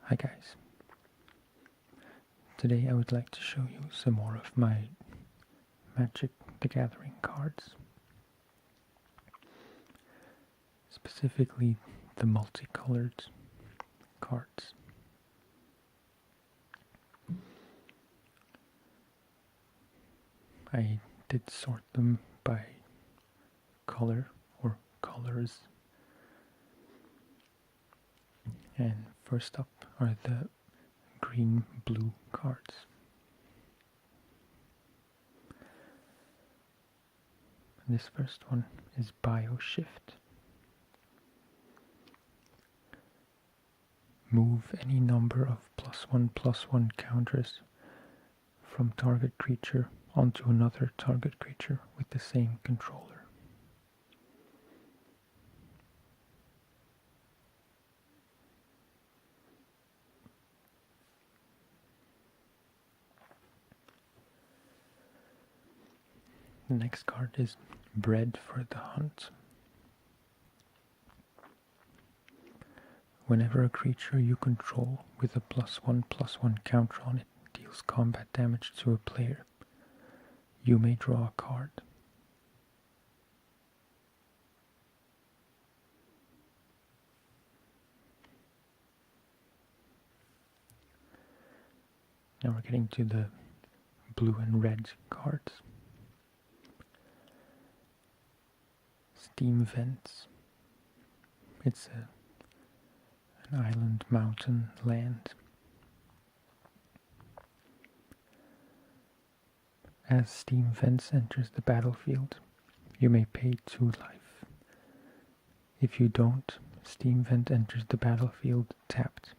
Hi guys, today I would like to show you some more of my Magic the Gathering cards, specifically the multicolored cards. I did sort them by color or colors, and first up are the green-blue cards. This first one is Bioshift. Move any number of +1/+1 counters from target creature onto another target creature with the same controller. The next card is Bred for the Hunt. Whenever a creature you control with a +1/+1 counter on it deals combat damage to a player, you may draw a card. Now we're getting to the blue and red cards. Steam Vents. It's an island, mountain, land. As Steam Vents enters the battlefield, you may pay 2 life. If you don't, Steam Vent enters the battlefield tapped.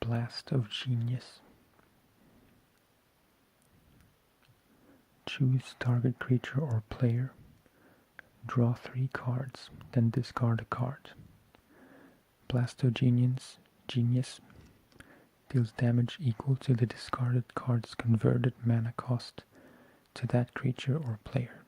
Blast of Genius. Choose target creature or player. Draw 3 cards, then discard a card. Blast of Genius deals damage equal to the discarded card's converted mana cost to that creature or player.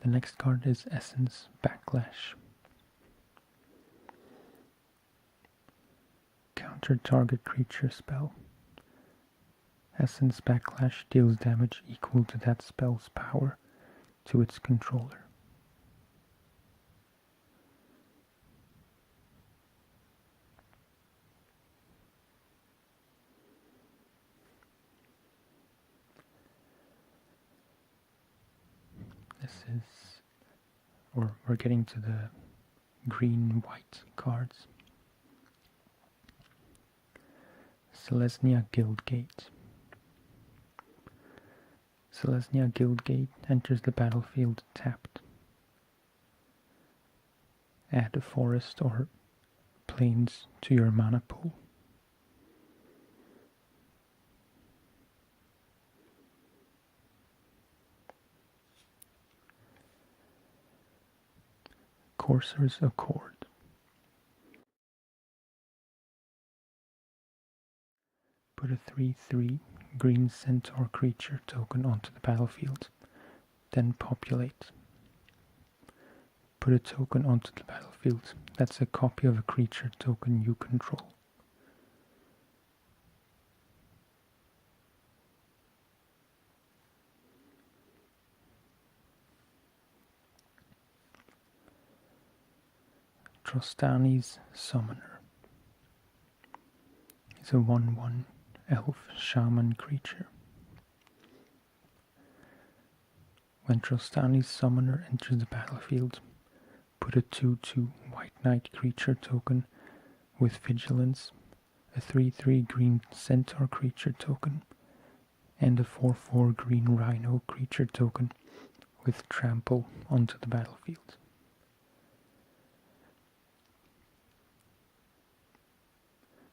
The next card is Essence Backlash. Counter target creature spell. Essence Backlash deals damage equal to that spell's power to its controller. We're getting to the green-white cards. Selesnya Guildgate. Selesnya Guildgate enters the battlefield tapped. Add a forest or plains to your mana pool. Courser's Accord. Put a 3/3 green centaur creature token onto the battlefield, then populate. Put a token onto the battlefield that's a copy of a creature token you control. Trostani's Summoner. It's a 1/1 elf shaman creature. When Trostani's Summoner enters the battlefield, put a 2/2 white knight creature token with vigilance, a 3/3 green centaur creature token, and a 4/4 green rhino creature token with trample onto the battlefield.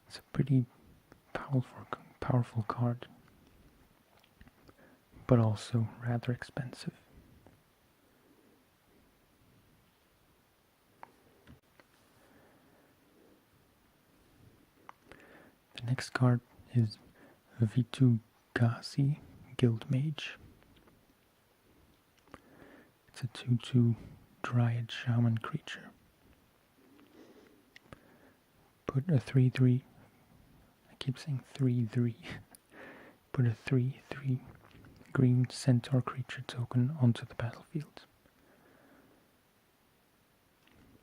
It's a pretty powerful card. but also rather expensive. The next card is Vitugasi Guildmage. It's a 2/2 Dryad Shaman creature. Put a 3/3, I keep saying 3/3, put a 3/3 green centaur creature token onto the battlefield.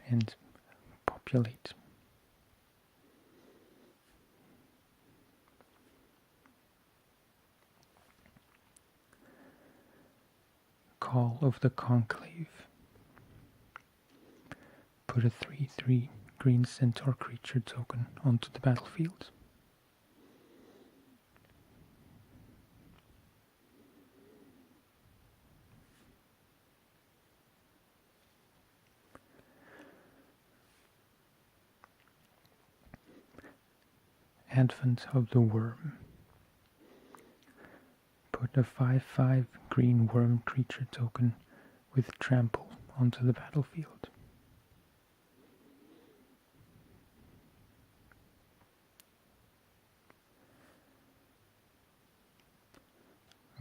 And populate. Call of the Conclave. Put a 3/3 green centaur creature token onto the battlefield. Advent of the Worm. Put a 5/5 green worm creature token with trample onto the battlefield.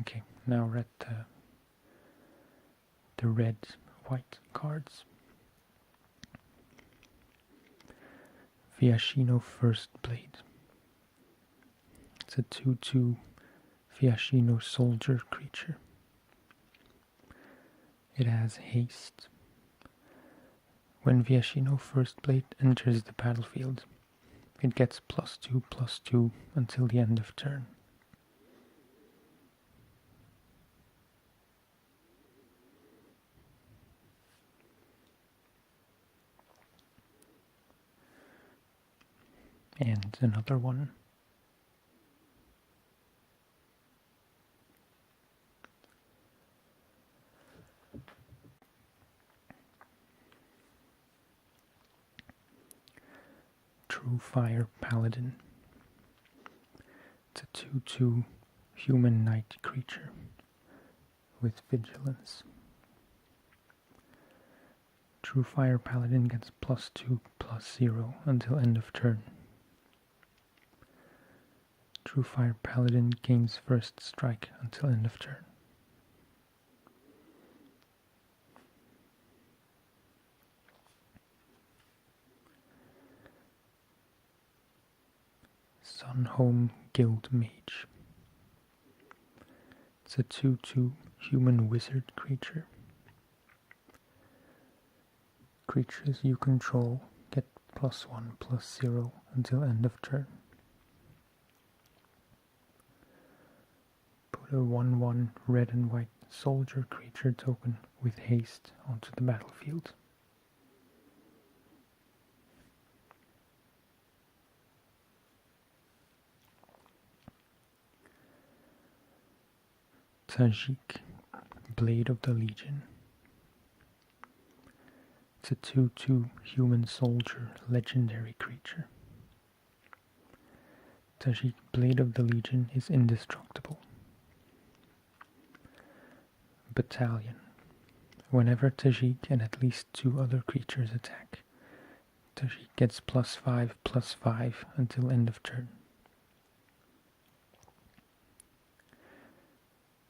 Okay, now we're at the red-white cards. Viashino First Blade. It's a 2/2 Viashino soldier creature. It has haste. When Viashino First Blade enters the battlefield, it gets +2/+2 until the end of turn. And another one. True Fire Paladin. It's a 2/2 human knight creature with vigilance. True Fire Paladin gets +2/+0 until end of turn. True Fire Paladin gains first strike until end of turn. Sunhome Guildmage. It's a 2/2 human wizard creature. Creatures you control get +1/+0 until end of turn. Put a 1/1 red and white soldier creature token with haste onto the battlefield. Tajik, Blade of the Legion. It's a 2/2 human soldier legendary creature. Tajik, Blade of the Legion is indestructible. Battalion. Whenever Tajik and at least 2 other creatures attack, Tajik gets +5/+5 until end of turn.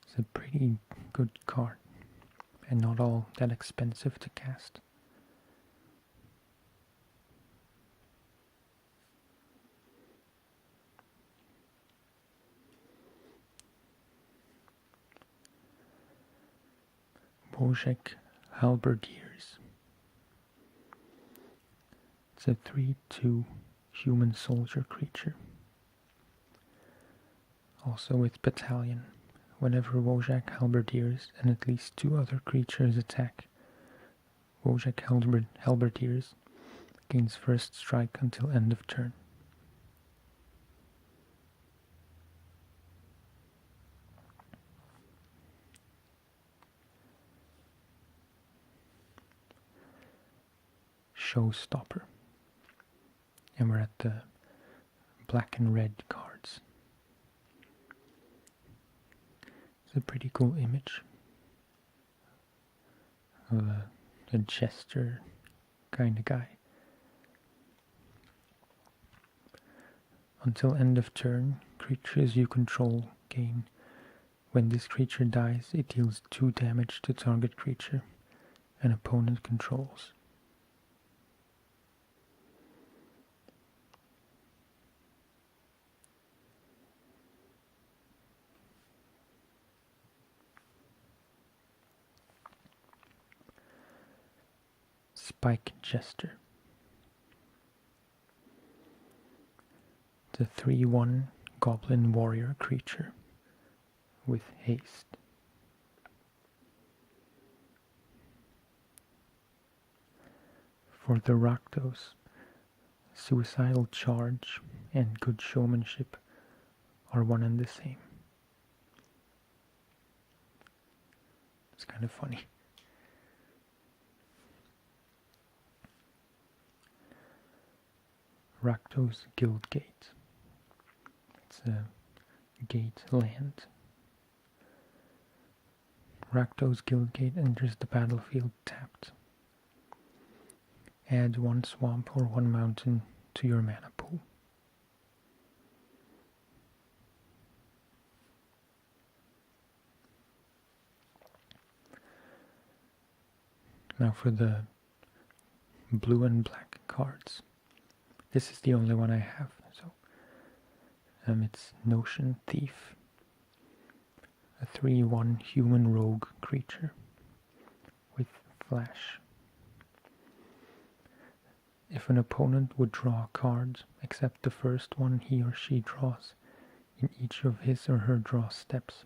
It's a pretty good card, and not all that expensive to cast. Wojek Halberdiers. It's a 3/2 human soldier creature. Also with Battalion. Whenever Wojak Halberdiers and at least 2 other creatures attack, Wojak Halberdiers gains first strike until end of turn. Showstopper. And we're at the black and red cards. It's a pretty cool image of a jester kind of guy. Until end of turn, creatures you control gain. When this creature dies, it deals 2 damage to target creature an opponent controls. Spike Jester. It's a 3/1 Goblin Warrior creature with haste. For the Rakdos, Suicidal Charge and Good Showmanship are one and the same. It's kind of funny. Rakdos Guildgate. It's a gate land. Rakdos Guildgate enters the battlefield tapped. Add 1 swamp or 1 mountain to your mana pool. Now for the blue and black cards. This is the only one I have, so it's Notion Thief, a 3/1 human rogue creature with flash. If an opponent would draw a card, except the first one he or she draws in each of his or her draw steps,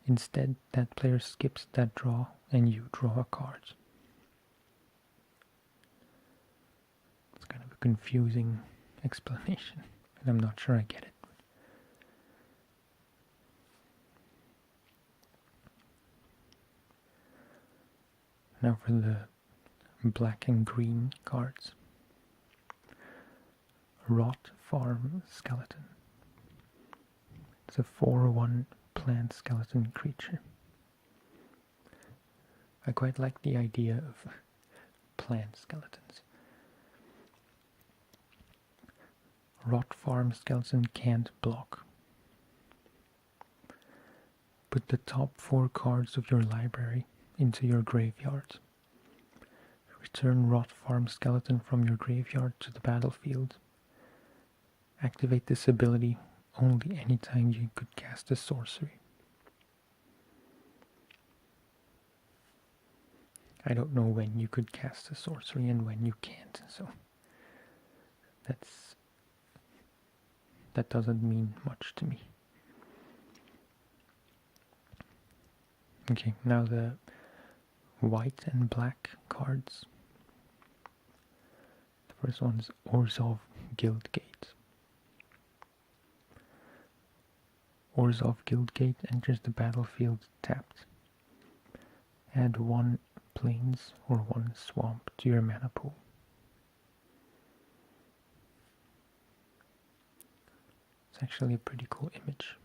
instead that player skips that draw and you draw a card. It's kind of a confusing explanation, and I'm not sure I get it. Now for the black and green cards. Rot Farm Skeleton. It's a 4/1 plant skeleton creature. I quite like the idea of plant skeletons. Rot Farm Skeleton can't block. Put the top 4 cards of your library into your graveyard. Return Rot Farm Skeleton from your graveyard to the battlefield. Activate this ability only anytime you could cast a sorcery. I don't know when you could cast a sorcery and when you can't, so that doesn't mean much to me. Okay, now the white and black cards. The first one is Orzhov Guildgate. Orzhov Guildgate enters the battlefield tapped. Add 1 plains or 1 swamp to your mana pool. It's actually a pretty cool image.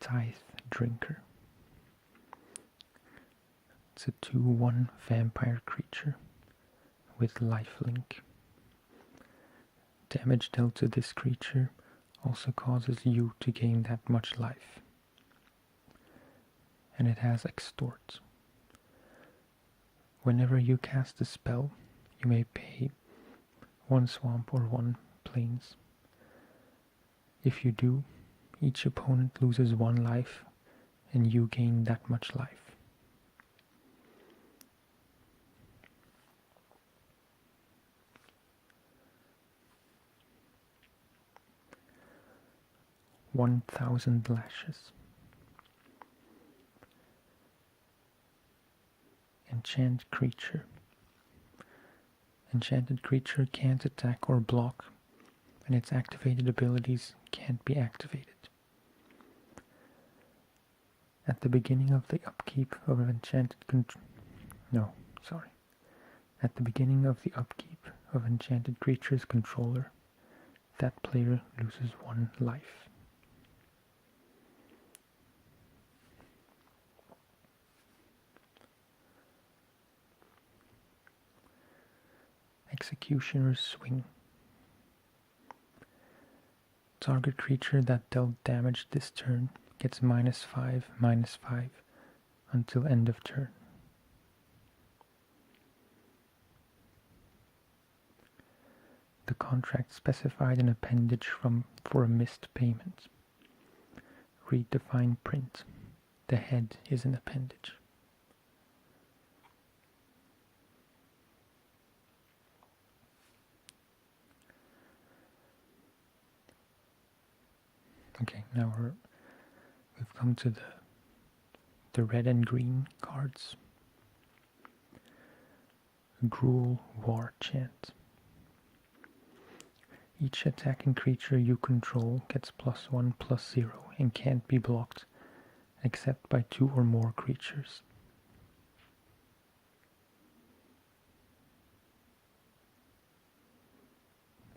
Tithe Drinker. It's a 2/1 vampire creature with lifelink. Damage dealt to this creature also causes you to gain that much life. And it has Extort. Whenever you cast a spell, you may pay 1 swamp or 1 plains. If you do, each opponent loses 1 life and you gain that much life. "1,000 Lashes. Enchant creature. Enchanted creature can't attack or block, and its activated abilities can't be activated. At the beginning of the upkeep of an enchanted sorry. At the beginning of the upkeep of enchanted creature's controller, that player loses 1 life. Executioner's Swing. Target creature that dealt damage this turn gets -5/-5 until end of turn. The contract specified an appendage for a missed payment. Read the fine print. The head is an appendage. Okay, now we've come to the red and green cards. Gruul War Chant. Each attacking creature you control gets +1/+0 and can't be blocked except by 2 or more creatures.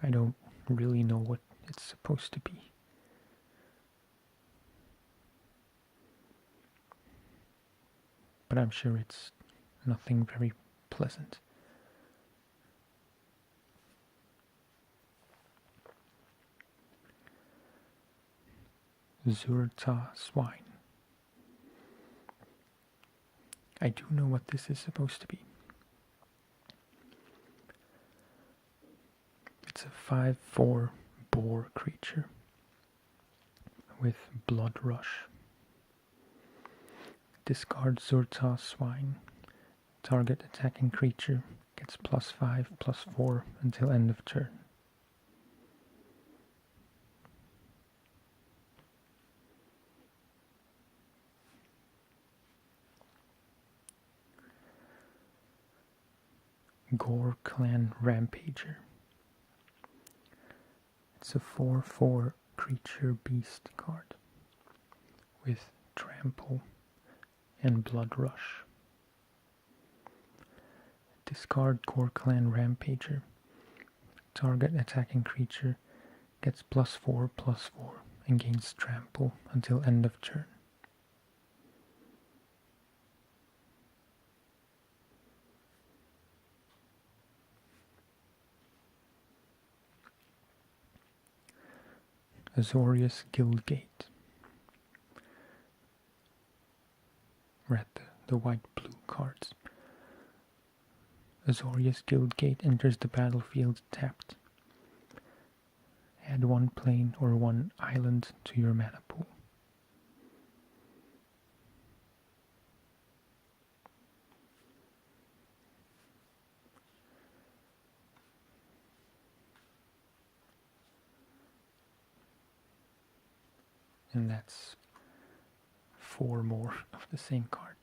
I don't really know what it's supposed to be. But I'm sure it's nothing very pleasant. Zurta Swine. I do know what this is supposed to be. It's a 5/4 boar creature with Blood Rush. Discard Zurta Swine. Target attacking creature gets +5/+4 until end of turn. Gore Clan Rampager. It's a 4/4 creature beast card with Trample and Blood Rush. Discard Gore Clan Rampager. Target attacking creature gets +4/+4 and gains Trample until end of turn. Azorius Guildgate. We're at the white-blue cards. Azorius Guildgate enters the battlefield tapped. Add 1 plane or 1 island to your mana pool. And that's 4 more of the same card.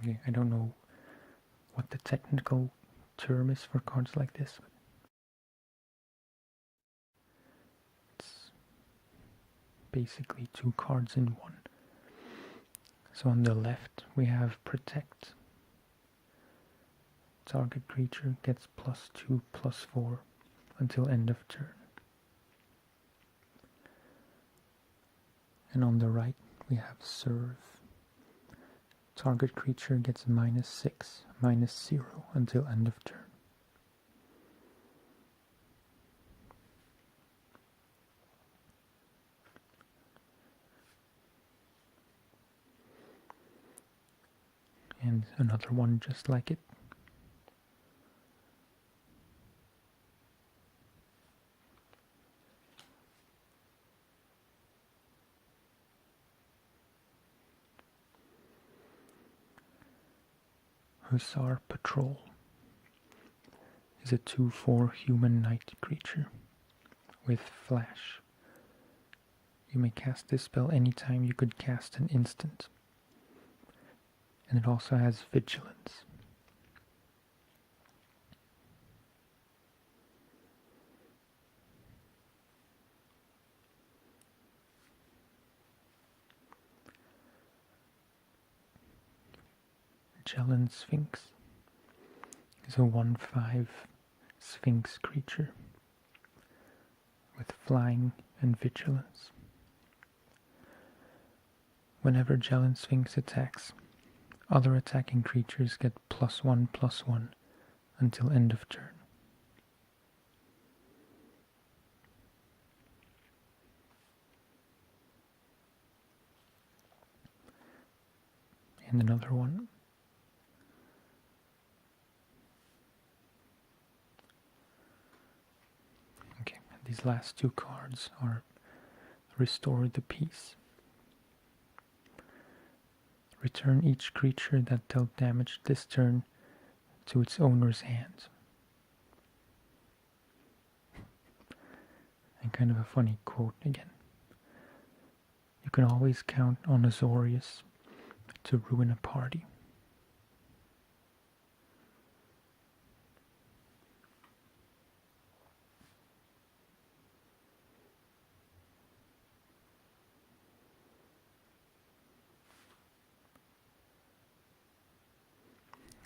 Okay, I don't know what the technical term is for cards like this, but it's basically 2 cards in one. So on the left we have Protect. Target creature gets +2/+4 until end of turn. And on the right we have Serve. Target creature gets -6/-0 until end of turn. And another one just like it. Hussar Patrol is a 2/4 human knight creature with Flash. You may cast this spell anytime you could cast an instant. And it also has Vigilance. Magellan Sphinx is a 1/5 Sphinx creature with flying and vigilance. Whenever Magellan Sphinx attacks, other attacking creatures get +1/+1 until end of turn. And another one. Okay, these last two cards are Restore the Peace. Return each creature that dealt damage this turn to its owner's hands. And kind of a funny quote again. You can always count on Azorius to ruin a party.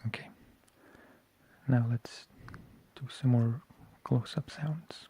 Okay, now let's do some more close-up sounds.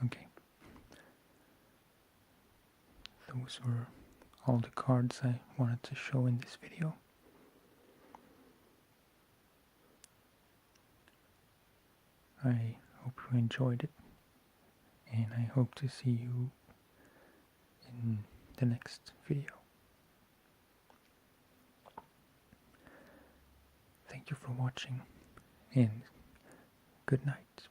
Okay. Those were all the cards I wanted to show in this video. I hope you enjoyed it, and I hope to see you in the next video. Thank you for watching, and good night.